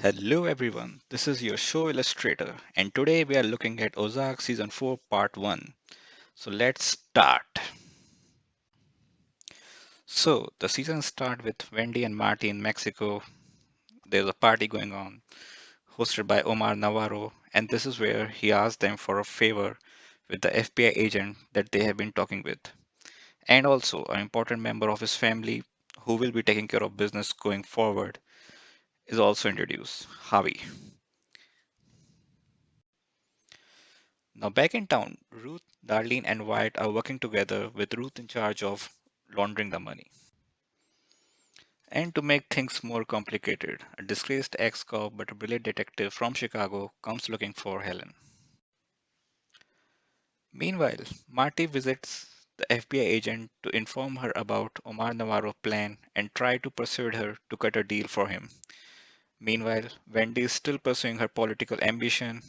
Hello everyone, this is your show illustrator, and today we are looking at Ozark Season 4 Part 1. So let's start. So the season starts with Wendy and Marty in Mexico. There's a party going on, hosted by Omar Navarro, and this is where he asks them for a favor with the FBI agent that they have been talking with, and also an important member of his family who will be taking care of business going forward is also introduced, Javi. Now, back in town, Ruth, Darlene, and Wyatt are working together with Ruth in charge of laundering the money. And to make things more complicated, a disgraced ex cop but a brilliant detective from Chicago comes looking for Helen. Meanwhile, Marty visits the FBI agent to inform her about Omar Navarro's plan and try to persuade her to cut a deal for him. Meanwhile, Wendy is still pursuing her political ambition,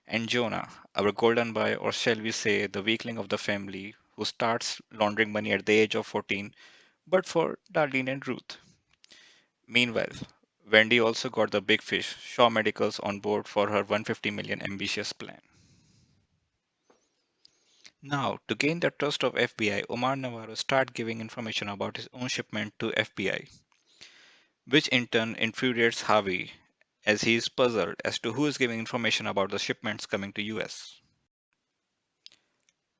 and Jonah, our golden boy, or shall we say the weakling of the family, who starts laundering money at the age of 14, but for Darlene and Ruth. Meanwhile, Wendy also got the big fish, Shaw Medicals, on board for her 150 million ambitious plan. Now, to gain the trust of FBI, Omar Navarro start giving information about his own shipment to FBI, which in turn infuriates Harvey as he is puzzled as to who is giving information about the shipments coming to US.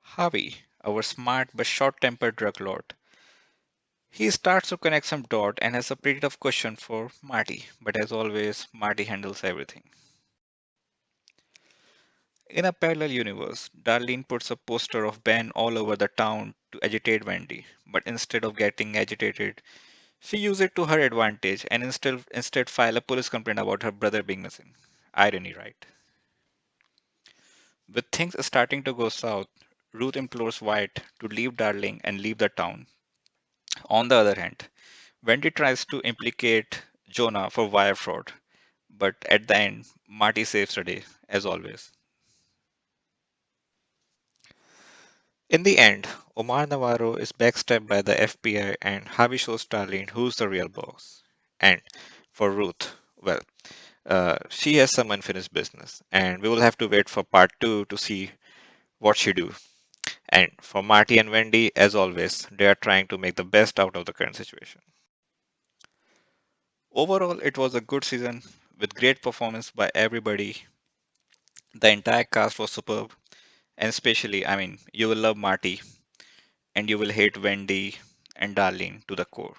Harvey, our smart but short-tempered drug lord, he starts to connect some dots and has a pretty tough question for Marty, but as always, Marty handles everything. In a parallel universe, Darlene puts a poster of Ben all over the town to agitate Wendy, but instead of getting agitated, she uses it to her advantage and instead file a police complaint about her brother being missing. Irony, right? With things starting to go south, Ruth implores Wyatt to leave Darling and leave the town. On the other hand, Wendy tries to implicate Jonah for wire fraud, but at the end, Marty saves the day, as always. In the end, Omar Navarro is backstabbed by the FBI and Harvey shows Starlene who's the real boss. And for Ruth, well, she has some unfinished business, and we will have to wait for part 2 to see what she do. And for Marty and Wendy, as always, they are trying to make the best out of the current situation. Overall, it was a good season with great performance by everybody. The entire cast was superb, and especially, you will love Marty and you will hate Wendy and Darlene to the core.